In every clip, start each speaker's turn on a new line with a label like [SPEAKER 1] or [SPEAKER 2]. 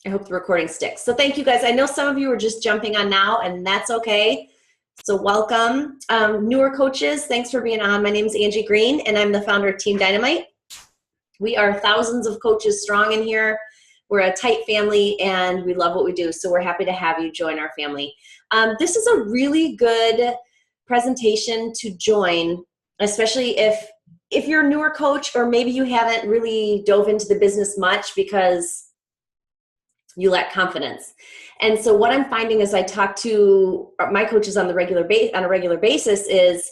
[SPEAKER 1] I hope the recording sticks. So thank you guys. I know some of you are just jumping on now, and that's okay. So welcome. Newer coaches, thanks for being on. My name is Angie Green, and I'm the founder of Team Dynamite. We are thousands of coaches strong in here. We're a tight family, and we love what we do. So we're happy to have you join our family. This is a really good presentation to join, especially if you're a newer coach, or maybe you haven't really dove into the business much because you lack confidence. And so what I'm finding as I talk to my coaches on a regular basis is,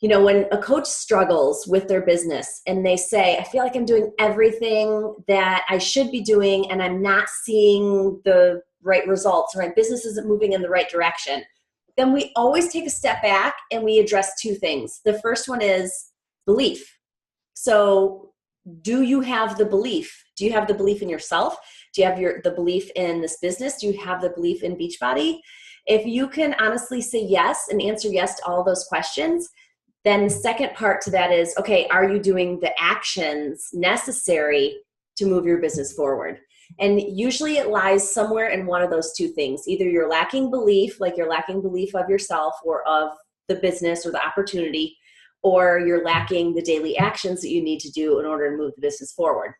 [SPEAKER 1] when a coach struggles with their business and they say, I feel like I'm doing everything that I should be doing and I'm not seeing the right results, or my business isn't moving in the right direction, then we always take a step back and we address two things. The first one is belief. So do you have the belief? Do you have the belief in yourself? Do you have the belief in this business? Do you have the belief in Beachbody? If you can honestly say yes and answer yes to all those questions, then the second part to that is, okay, are you doing the actions necessary to move your business forward? And usually it lies somewhere in one of those two things. Either you're lacking belief, like you're lacking belief of yourself or of the business or the opportunity, or you're lacking the daily actions that you need to do in order to move the business forward.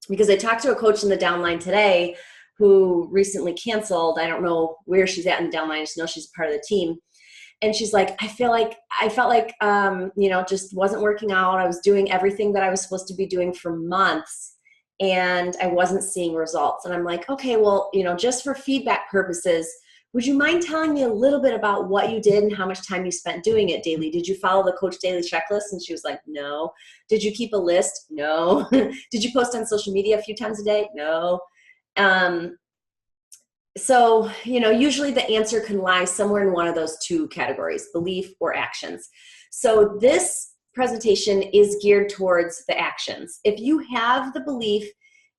[SPEAKER 1] Because I talked to a coach in the downline today who recently canceled. I don't know where she's at in the downline. I just know she's part of the team. And she's like, I felt like, just wasn't working out. I was doing everything that I was supposed to be doing for months and I wasn't seeing results. And I'm like, okay, well, just for feedback purposes, would you mind telling me a little bit about what you did and how much time you spent doing it daily? Did you follow the Coach Daily checklist? And she was like, no. Did you keep a list? No. Did you post on social media a few times a day? No. So, usually the answer can lie somewhere in one of those two categories, belief or actions. So this presentation is geared towards the actions. If you have the belief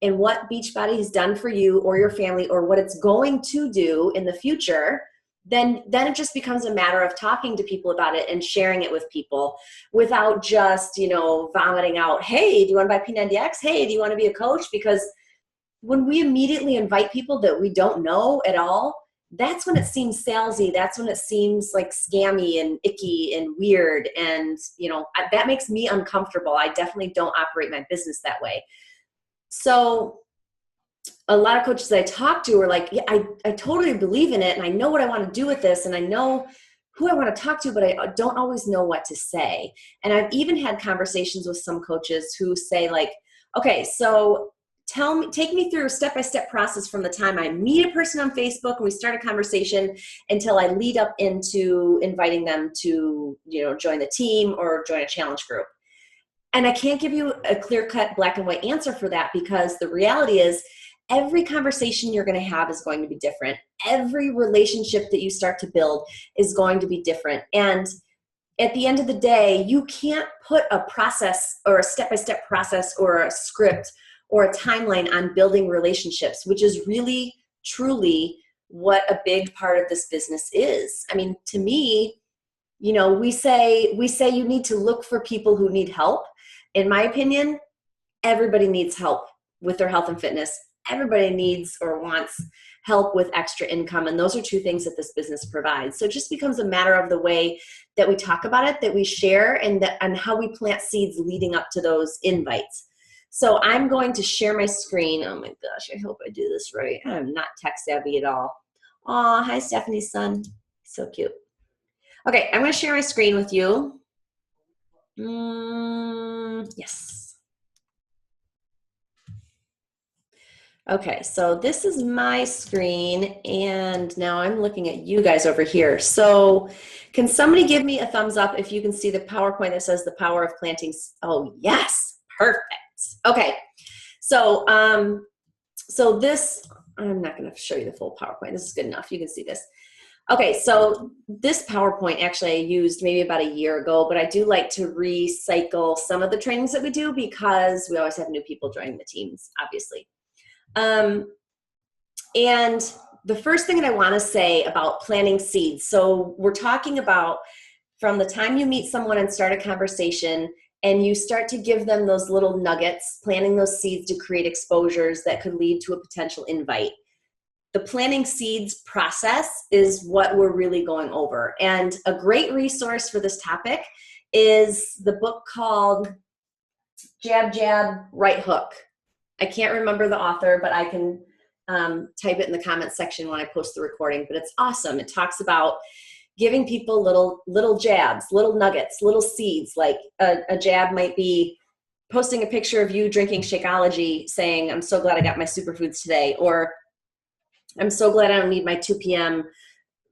[SPEAKER 1] in what Beachbody has done for you or your family, or what it's going to do in the future, then it just becomes a matter of talking to people about it and sharing it with people without just, vomiting out, hey, do you want to buy P90X? Hey, do you want to be a coach? Because when we immediately invite people that we don't know at all, that's when it seems salesy. That's when it seems like scammy and icky and weird. And, that makes me uncomfortable. I definitely don't operate my business that way. So a lot of coaches that I talk to are like, yeah, I totally believe in it. And I know what I want to do with this. And I know who I want to talk to, but I don't always know what to say. And I've even had conversations with some coaches who say like, okay, so take me through a step-by-step process from the time I meet a person on Facebook and we start a conversation until I lead up into inviting them to, join the team or join a challenge group. And I can't give you a clear-cut black and white answer for that, because the reality is every conversation you're going to have is going to be different. Every relationship that you start to build is going to be different. And at the end of the day, you can't put a process or a step-by-step process or a script or a timeline on building relationships, which is really, truly what a big part of this business is. I mean, to me, we say you need to look for people who need help. In my opinion, everybody needs help with their health and fitness. Everybody needs or wants help with extra income. And those are two things that this business provides. So it just becomes a matter of the way that we talk about it, that we share, and how we plant seeds leading up to those invites. So I'm going to share my screen. Oh my gosh, I hope I do this right. I'm not tech savvy at all. Aw, hi Stephanie's son. So cute. Okay, I'm going to share my screen with you. Yes. Okay, so this is my screen, and now I'm looking at you guys over here. So can somebody give me a thumbs up if you can see the PowerPoint that says the power of planting? Oh, yes, perfect. Okay, so this, I'm not going to show you the full PowerPoint. This is good enough. You can see this. Okay, so this PowerPoint actually I used maybe about a year ago, but I do like to recycle some of the trainings that we do because we always have new people joining the teams, obviously. And the first thing that I want to say about planting seeds, so we're talking about from the time you meet someone and start a conversation and you start to give them those little nuggets, planting those seeds to create exposures that could lead to a potential invite. The planting seeds process is what we're really going over. And a great resource for this topic is the book called Jab, Jab, Right Hook. I can't remember the author, but I can type it in the comments section when I post the recording, but it's awesome. It talks about giving people little jabs, little nuggets, little seeds. Like a jab might be posting a picture of you drinking Shakeology saying, I'm so glad I got my superfoods today, or I'm so glad I don't need my 2 p.m.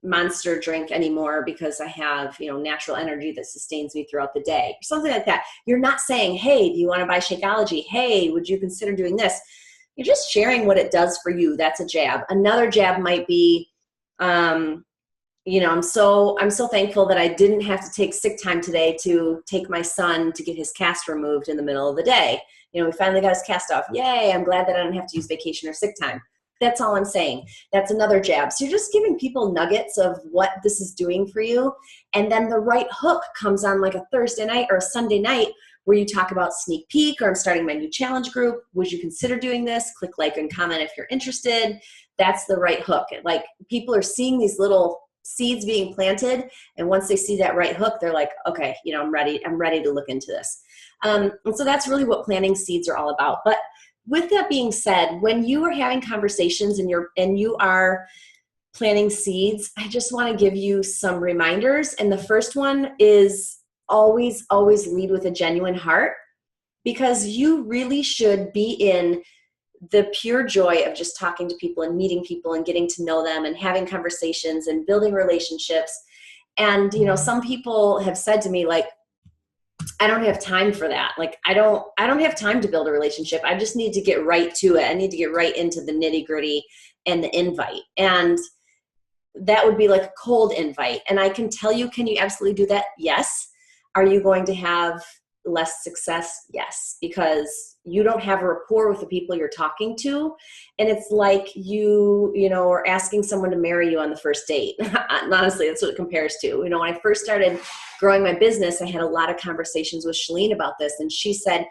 [SPEAKER 1] Monster drink anymore because I have, natural energy that sustains me throughout the day. Something like that. You're not saying, hey, do you want to buy Shakeology? Hey, would you consider doing this? You're just sharing what it does for you. That's a jab. Another jab might be, I'm so thankful that I didn't have to take sick time today to take my son to get his cast removed in the middle of the day. We finally got his cast off. Yay, I'm glad that I don't have to use vacation or sick time. That's all I'm saying. That's another jab. So you're just giving people nuggets of what this is doing for you. And then the right hook comes on like a Thursday night or a Sunday night where you talk about sneak peek, or I'm starting my new challenge group. Would you consider doing this? Click like and comment if you're interested. That's the right hook. Like, people are seeing these little seeds being planted. And once they see that right hook, they're like, okay, I'm ready to look into this. And so that's really what planting seeds are all about. But with that being said, when you are having conversations and you are planting seeds, I just want to give you some reminders. And the first one is always lead with a genuine heart, because you really should be in the pure joy of just talking to people and meeting people and getting to know them and having conversations and building relationships. And, some people have said to me, like, I don't have time for that. Like, I don't have time to build a relationship. I just need to get right to it. I need to get right into the nitty gritty and the invite. And that would be like a cold invite. And I can tell you, can you absolutely do that? Yes. Are you going to have less success? Yes, because you don't have a rapport with the people you're talking to. And it's like you are asking someone to marry you on the first date. Honestly, that's what it compares to. When I first started growing my business, I had a lot of conversations with Shalene about this. And she said,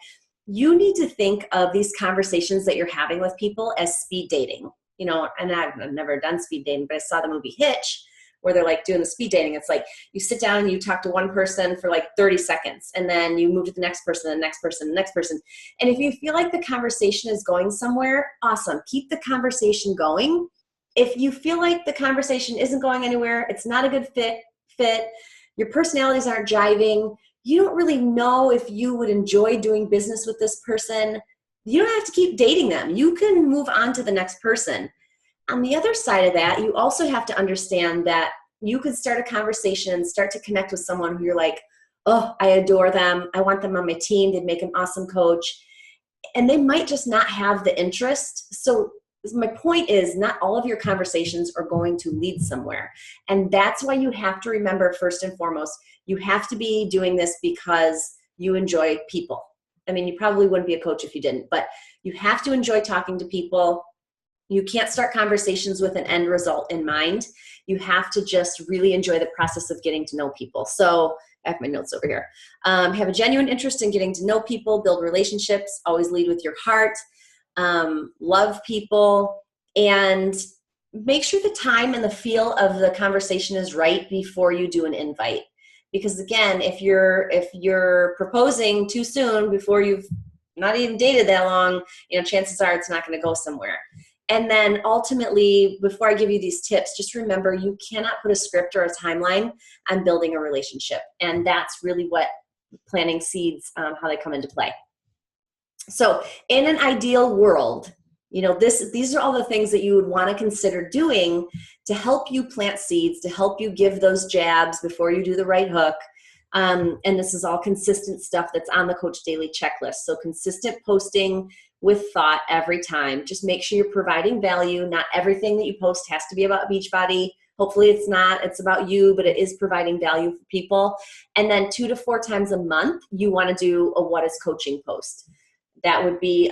[SPEAKER 1] you need to think of these conversations that you're having with people as speed dating. And I've never done speed dating, but I saw the movie Hitch, where they're like doing the speed dating. It's like you sit down and you talk to one person for like 30 seconds, and then you move to the next person, the next person, the next person. And if you feel like the conversation is going somewhere, awesome. Keep the conversation going. If you feel like the conversation isn't going anywhere, it's not a good fit, your personalities aren't jiving, you don't really know if you would enjoy doing business with this person, you don't have to keep dating them. You can move on to the next person. On the other side of that, you also have to understand that you could start a conversation and start to connect with someone who you're like, oh, I adore them. I want them on my team. They'd make an awesome coach. And they might just not have the interest. So my point is, not all of your conversations are going to lead somewhere. And that's why you have to remember, first and foremost, you have to be doing this because you enjoy people. I mean, you probably wouldn't be a coach if you didn't, but you have to enjoy talking to people. You can't start conversations with an end result in mind. You have to just really enjoy the process of getting to know people. So I have my notes over here. Have a genuine interest in getting to know people, build relationships, always lead with your heart, love people, and make sure the time and the feel of the conversation is right before you do an invite. Because again, if you're proposing too soon, before you've not even dated that long, chances are it's not going to go somewhere. And then ultimately, before I give you these tips, just remember, you cannot put a script or a timeline on building a relationship. And that's really what planting seeds, how they come into play. So in an ideal world, these are all the things that you would want to consider doing to help you plant seeds, to help you give those jabs before you do the right hook. And this is all consistent stuff that's on the Coach Daily checklist. So consistent posting with thought every time. Just make sure you're providing value. Not everything that you post has to be about Beachbody. Hopefully it's not. It's about you, but it is providing value for people. And then 2 to 4 times a month, you want to do a what is coaching post. That would be,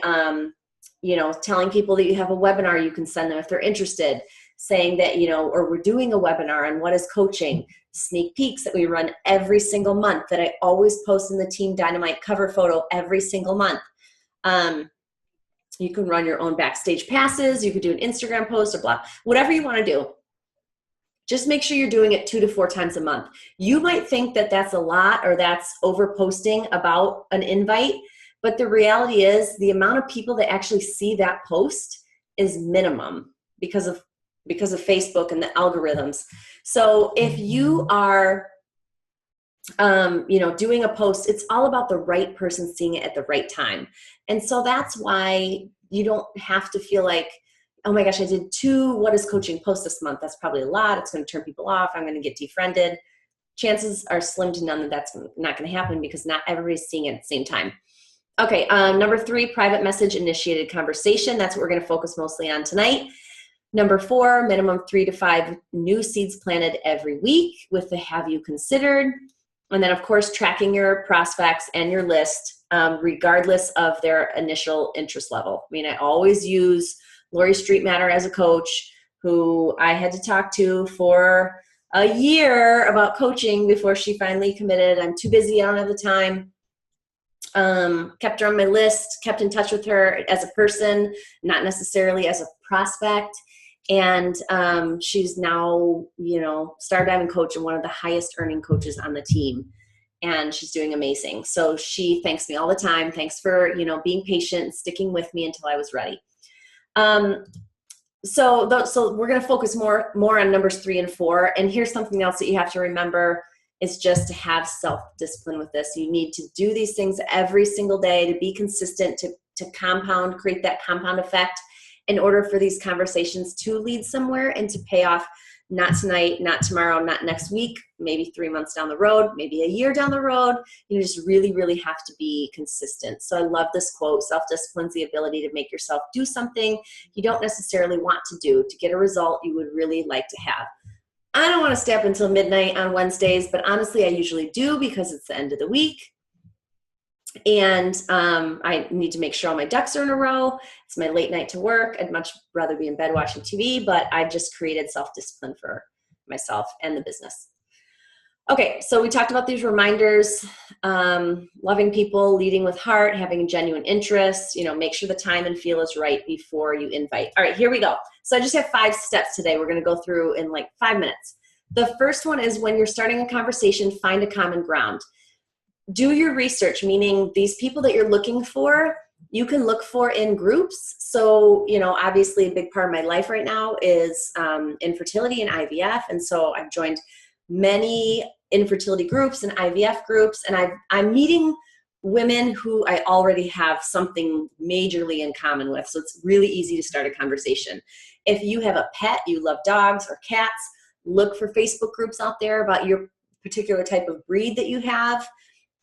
[SPEAKER 1] telling people that you have a webinar you can send them if they're interested. saying that, or we're doing a webinar on what is coaching, sneak peeks that we run every single month that I always post in the Team Dynamite cover photo every single month. You can run your own backstage passes. You could do an Instagram post or blog, whatever you want to do. Just make sure you're doing it 2 to 4 times a month. You might think that that's a lot or that's over posting about an invite, but the reality is the amount of people that actually see that post is minimum because of Facebook and the algorithms. So if you are doing a post, it's all about the right person seeing it at the right time. And so that's why you don't have to feel like, oh my gosh, I did 2 What is Coaching posts this month. That's probably a lot. It's going to turn people off. I'm going to get defriended. Chances are slim to none that that's not going to happen because not everybody's seeing it at the same time. Okay, number 3, private message initiated conversation. That's what we're going to focus mostly on tonight. Number 4, minimum 3 to 5 new seeds planted every week with the have you considered. And then, of course, tracking your prospects and your list regardless of their initial interest level. I mean, I always use Lori Streetmatter as a coach who I had to talk to for a year about coaching before she finally committed. I'm too busy. I don't have the time. Kept her on my list, kept in touch with her as a person, not necessarily as a prospect. And she's now, Star Diamond Coach and one of the highest earning coaches on the team. And she's doing amazing. So she thanks me all the time. Thanks for, being patient and sticking with me until I was ready. So we're going to focus more on numbers 3 and 4. And here's something else that you have to remember is just to have self-discipline with this. You need to do these things every single day to be consistent, to compound, create that compound effect in order for these conversations to lead somewhere and to pay off, not tonight, not tomorrow, not next week, maybe 3 months down the road, maybe a year down the road. You just really, really have to be consistent. So I love this quote, self-discipline is the ability to make yourself do something you don't necessarily want to do to get a result you would really like to have. I don't want to stay up until midnight on Wednesdays, but honestly, I usually do because it's the end of the week. And I need to make sure all my ducks are in a row. It's my late night to work. I'd much rather be in bed watching TV, but I've just created self-discipline for myself and the business. Okay, so we talked about these reminders, loving people, leading with heart, having a genuine interest, make sure the time and feel is right before you invite. All right, here we go. So I just have 5 steps today we're going to go through in like 5 minutes. The first one is when you're starting a conversation, find a common ground. Do your research, meaning these people that you're looking for, you can look for in groups. So, obviously a big part of my life right now is infertility and IVF. And so I've joined many infertility groups and IVF groups, and I'm meeting women who I already have something majorly in common with. So it's really easy to start a conversation. If you have a pet, you love dogs or cats, look for Facebook groups out there about your particular type of breed that you have.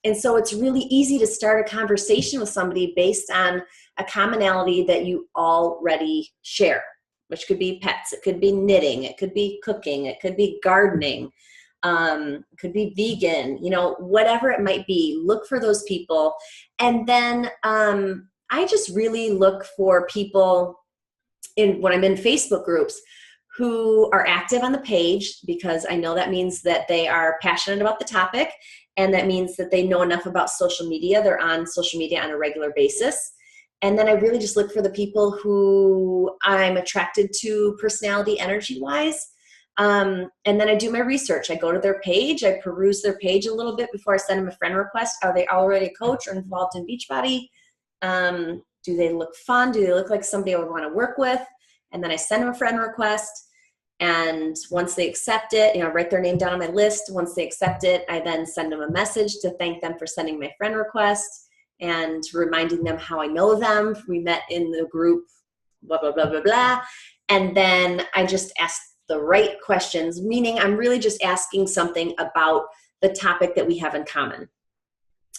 [SPEAKER 1] And so it's really easy to start a conversation with somebody based on a commonality that you already share, which could be pets, it could be knitting, it could be cooking, it could be gardening, it could be vegan, whatever it might be. Look for those people. And then I just really look for people when I'm in Facebook groups who are active on the page, because I know that means that they are passionate about the topic. And that means that they know enough about social media. They're on social media on a regular basis. And then I really just look for the people who I'm attracted to personality, energy-wise. And then I do my research. I go to their page. I peruse their page a little bit before I send them a friend request. Are they already a coach or involved in Beachbody? Do they look fun? Do they look like somebody I would want to work with? And then I send them a friend request. And once they accept it, write their name down on my list. Once they accept it, I then send them a message to thank them for sending my friend request and reminding them how I know them. We met in the group, blah, blah, blah, blah, blah. And then I just ask the right questions, meaning I'm really just asking something about the topic that we have in common.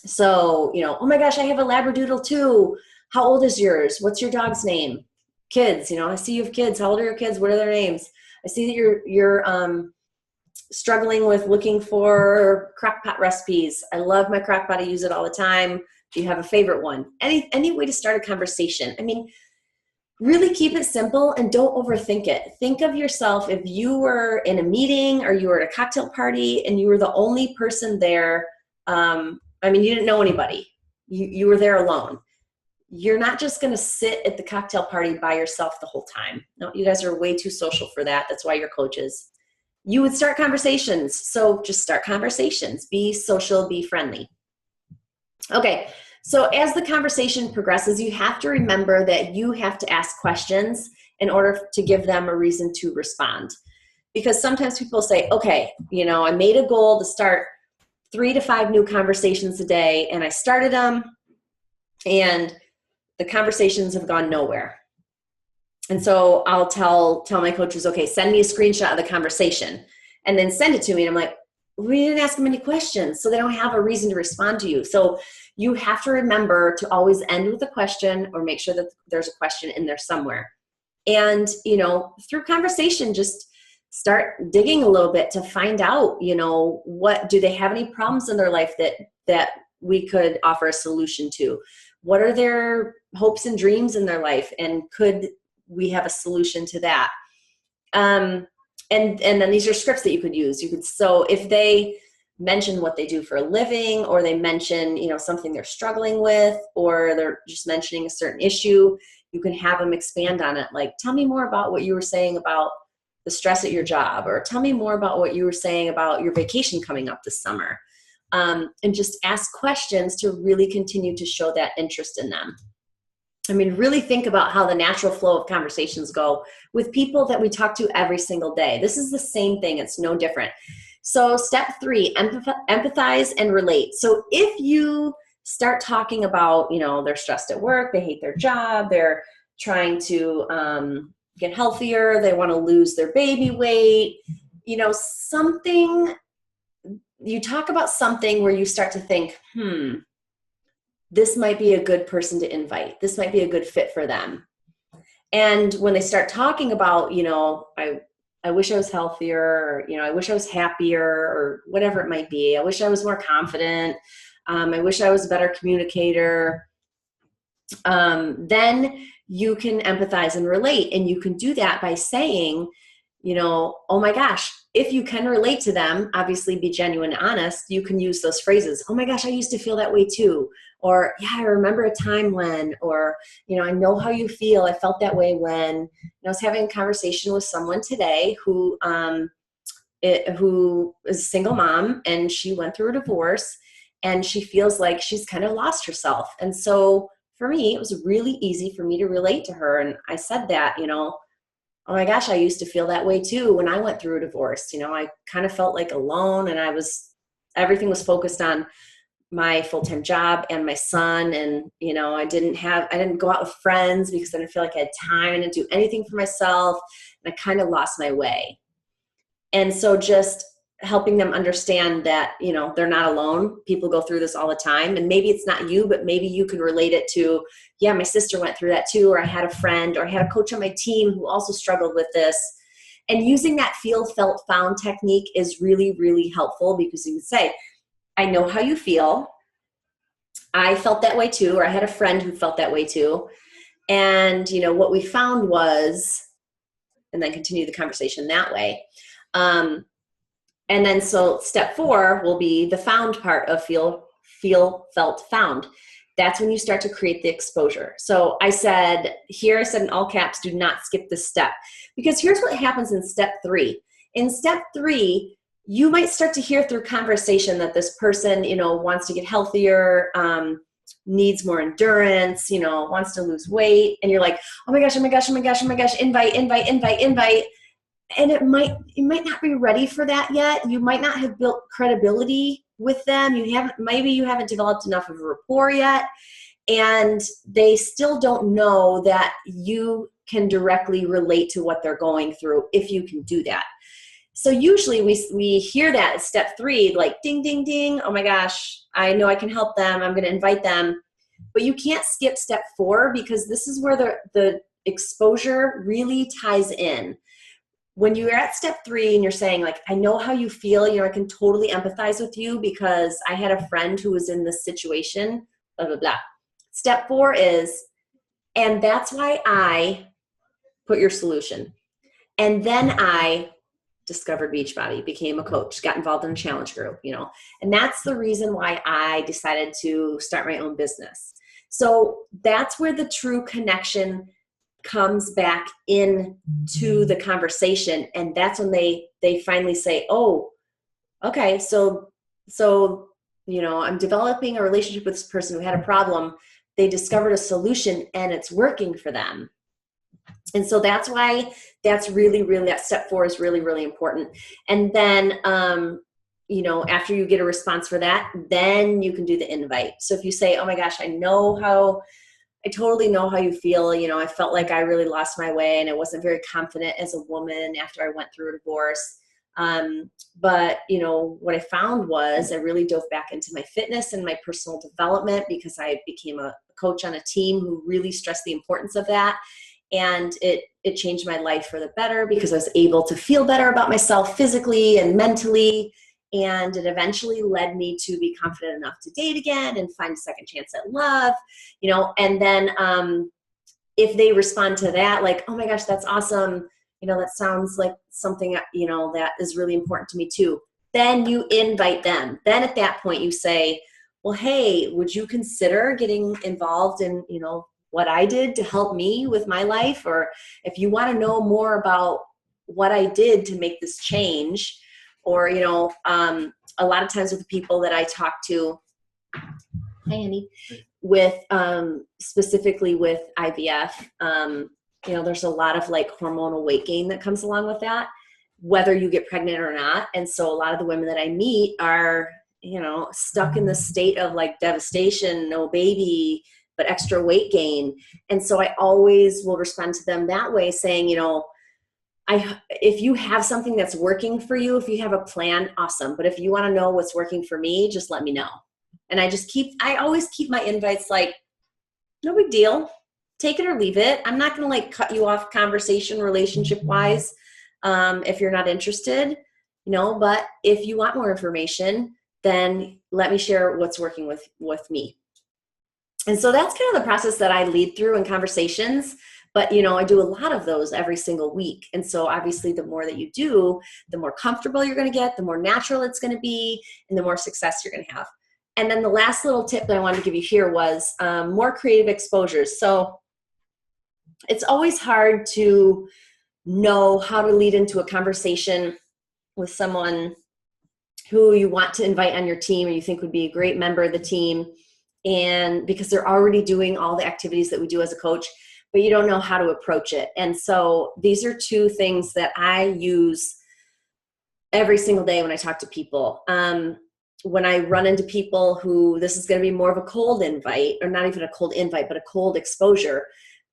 [SPEAKER 1] So, oh my gosh, I have a Labradoodle too. How old is yours? What's your dog's name? Kids, I see you have kids. How old are your kids? What are their names? I see that you're struggling with looking for crock pot recipes. I love my crock pot. I use it all the time. Do you have a favorite one? Any way to start a conversation? I mean, Really keep it simple and don't overthink it. Think of yourself if you were in a meeting or you were at a cocktail party and you were the only person there. You didn't know anybody. You were there alone. You're not just going to sit at the cocktail party by yourself the whole time. No, you guys are way too social for that. That's why you're coaches. You would start conversations. So just start conversations. Be social, be friendly. Okay. So as the conversation progresses, you have to remember that you have to ask questions in order to give them a reason to respond. Because sometimes people say, okay, I made a goal to start 3 to 5 new conversations a day, and I started them, and the conversations have gone nowhere. And so I'll tell my coaches, okay, send me a screenshot of the conversation, and then send it to me. And I'm like, we didn't ask them any questions, so they don't have a reason to respond to you. So you have to remember to always end with a question or make sure that there's a question in there somewhere. And, through conversation, just start digging a little bit to find out, what do they have any problems in their life that we could offer a solution to? What are their hopes and dreams in their life? And could we have a solution to that? And then these are scripts that you could use. So if they mention what they do for a living, or they mention, something they're struggling with, or they're just mentioning a certain issue, you can have them expand on it. Like, tell me more about what you were saying about the stress at your job, or tell me more about what you were saying about your vacation coming up this summer. And just ask questions to really continue to show that interest in them. Really think about how the natural flow of conversations go with people that we talk to every single day. This is the same thing. It's no different. So step 3, empathize and relate. So if you start talking about, they're stressed at work, they hate their job, they're trying to get healthier, they want to lose their baby weight, you talk about something where you start to think, this might be a good person to invite. This might be a good fit for them. And when they start talking about, I wish I was healthier, or, I wish I was happier, or whatever it might be. I wish I was more confident. I wish I was a better communicator. Then you can empathize and relate. And you can do that by saying, oh my gosh, if you can relate to them, obviously be genuine and honest, you can use those phrases. Oh my gosh, I used to feel that way too. Or, yeah, I remember a time when, or, I know how you feel. I felt that way when. I was having a conversation with someone today who is a single mom, and she went through a divorce, and she feels like she's kind of lost herself. And so for me, it was really easy for me to relate to her. And I said that, oh my gosh, I used to feel that way too when I went through a divorce. I kind of felt like alone, and everything was focused on my full-time job and my son. And, I didn't go out with friends because I didn't feel like I had time. I didn't do anything for myself. And I kind of lost my way. And so just helping them understand that, they're not alone. People go through this all the time. And maybe it's not you, but maybe you can relate it to, yeah, my sister went through that too, or I had a friend, or I had a coach on my team who also struggled with this. And using that feel, felt, found technique is really, really helpful, because you can say, I know how you feel. I felt that way too, or I had a friend who felt that way too. And, what we found was, and then continue the conversation that way. And then so step 4 will be the found part of feel, felt, found. That's when you start to create the exposure. So I said in all caps, do not skip this step, because here's what happens in step 3. In step 3, you might start to hear through conversation that this person, wants to get healthier, needs more endurance, wants to lose weight. And you're like, oh my gosh, invite. And it might not be ready for that yet. You might not have built credibility with them. Maybe you haven't developed enough of a rapport yet. And they still don't know that you can directly relate to what they're going through if you can do that. So usually we hear that at step 3, like ding, ding, ding. Oh my gosh, I know I can help them. I'm going to invite them. But you can't skip step 4, because this is where the exposure really ties in. When you're at step 3 and you're saying, like, I know how you feel, I can totally empathize with you because I had a friend who was in this situation, blah, blah, blah. Step 4 is, and that's why I put your solution. And then I discovered Beachbody, became a coach, got involved in a challenge group, and that's the reason why I decided to start my own business. So that's where the true connection comes back into the conversation. And that's when they finally say, oh, okay, so I'm developing a relationship with this person who had a problem. They discovered a solution and it's working for them. And so that's why that's really, really, that step 4 is really, really important. And then, after you get a response for that, then you can do the invite. So if you say, oh my gosh, I totally know how you feel. I felt like I really lost my way and I wasn't very confident as a woman after I went through a divorce. But what I found was I really dove back into my fitness and my personal development because I became a coach on a team who really stressed the importance of that. And it changed my life for the better because I was able to feel better about myself physically and mentally. And it eventually led me to be confident enough to date again and find a second chance at love, and then if they respond to that, like, oh my gosh, that's awesome. That sounds like something, that is really important to me too. Then you invite them. Then at that point you say, well, hey, would you consider getting involved in, what I did to help me with my life? Or if you want to know more about what I did to make this change, or, a lot of times with the people that I talk to, hi, Annie, with specifically with IVF, there's a lot of like hormonal weight gain that comes along with that, whether you get pregnant or not. And so a lot of the women that I meet are, stuck in the state of like devastation, no baby, but extra weight gain. And so I always will respond to them that way, saying, if you have something that's working for you, if you have a plan, awesome. But if you want to know what's working for me, just let me know. And I always keep my invites like, no big deal. Take it or leave it. I'm not going to like cut you off conversation, relationship wise, if you're not interested, but if you want more information, then let me share what's working with me. And so that's kind of the process that I lead through in conversations. But, I do a lot of those every single week. And so obviously the more that you do, the more comfortable you're going to get, the more natural it's going to be, and the more success you're going to have. And then the last little tip that I wanted to give you here was more creative exposures. So it's always hard to know how to lead into a conversation with someone who you want to invite on your team or you think would be a great member of the team, and because they're already doing all the activities that we do as a coach, but you don't know how to approach it. And so these are 2 things that I use every single day when I talk to people. When I run into people who this is going to be more of a cold invite, or not even a cold invite, but a cold exposure.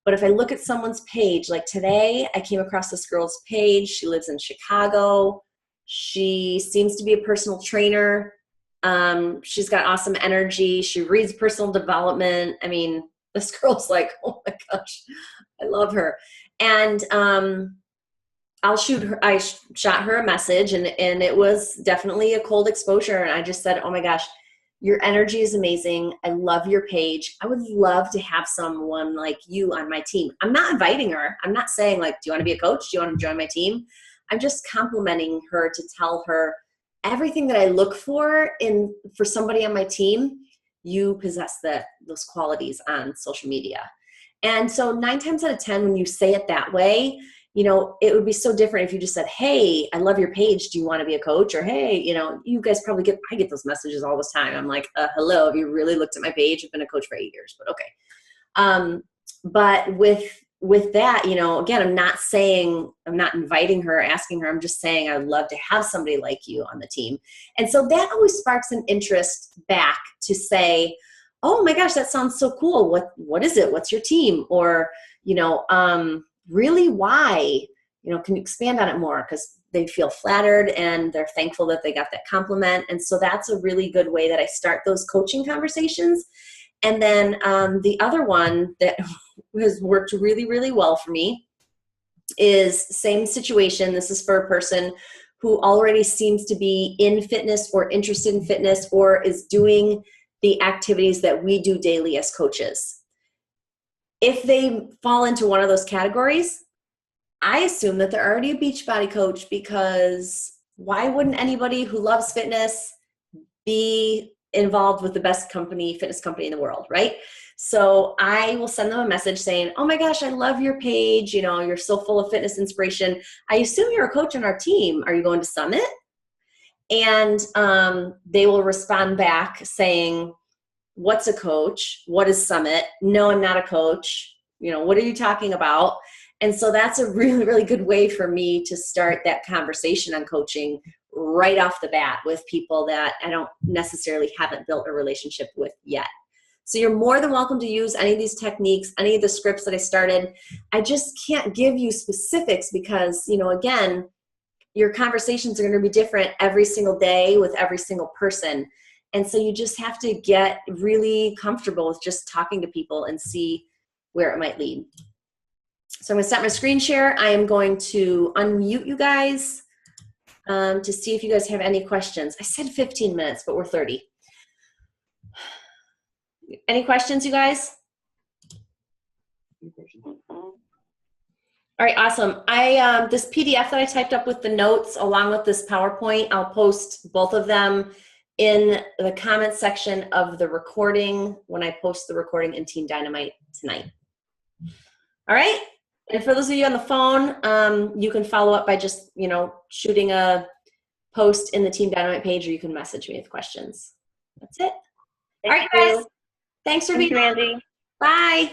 [SPEAKER 1] But if I look at someone's page, like today, I came across this girl's page. She lives in Chicago. She seems to be a personal trainer. She's got awesome energy. She reads personal development. I mean, this girl's like, oh my gosh, I love her. And I shot her a message, and it was definitely a cold exposure. And I just said, oh my gosh, your energy is amazing. I love your page. I would love to have someone like you on my team. I'm not inviting her. I'm not saying like, do you want to be a coach? Do you want to join my team? I'm just complimenting her to tell her everything that I look for somebody on my team. You possess those qualities on social media. And so 9 times out of 10, when you say it that way, it would be so different if you just said, hey, I love your page. Do you want to be a coach? Or, hey, you guys probably I get those messages all the time. I'm like, hello, have you really looked at my page? I've been a coach for 8 years, but okay. But with that, again, I'm not inviting her, asking her. I'm just saying, I'd love to have somebody like you on the team. And so that always sparks an interest back to say, oh my gosh, that sounds so cool. What is it? What's your team? Or, really, why? Can you expand on it more? Because they feel flattered and they're thankful that they got that compliment. And so that's a really good way that I start those coaching conversations. And then the other one that has worked really, really well for me is same situation. This is for a person who already seems to be in fitness or interested in fitness or is doing the activities that we do daily as coaches. If they fall into one of those categories, I assume that they're already a Beachbody coach, because why wouldn't anybody who loves fitness be involved with the best fitness company in the world, right? So I will send them a message saying, oh my gosh, I love your page. You know, you're so full of fitness inspiration. I assume you're a coach on our team. Are you going to Summit? And they will respond back saying, what's a coach? What is Summit? No, I'm not a coach. You know, what are you talking about? And so that's a really, really good way for me to start that conversation on coaching right off the bat with people that I don't necessarily haven't built a relationship with yet. So you're more than welcome to use any of these techniques, any of the scripts that I started. I just can't give you specifics because, you know, again, your conversations are going to be different every single day with every single person. And so you just have to get really comfortable with just talking to people and see where it might lead. So I'm going to stop my screen share. I am going to unmute you guys to see if you guys have any questions. I said 15 minutes, but we're 30. Any questions, you guys? All right, awesome. This PDF that I typed up with the notes along with this PowerPoint, I'll post both of them in the comment section of the recording when I post the recording in Team Dynamite tonight. All right. And for those of you on the phone, you can follow up by just, you know, shooting a post in the Team Dynamite page, or you can message me with questions. That's it. All right, guys. Thanks for being here.
[SPEAKER 2] Randy.
[SPEAKER 1] Bye.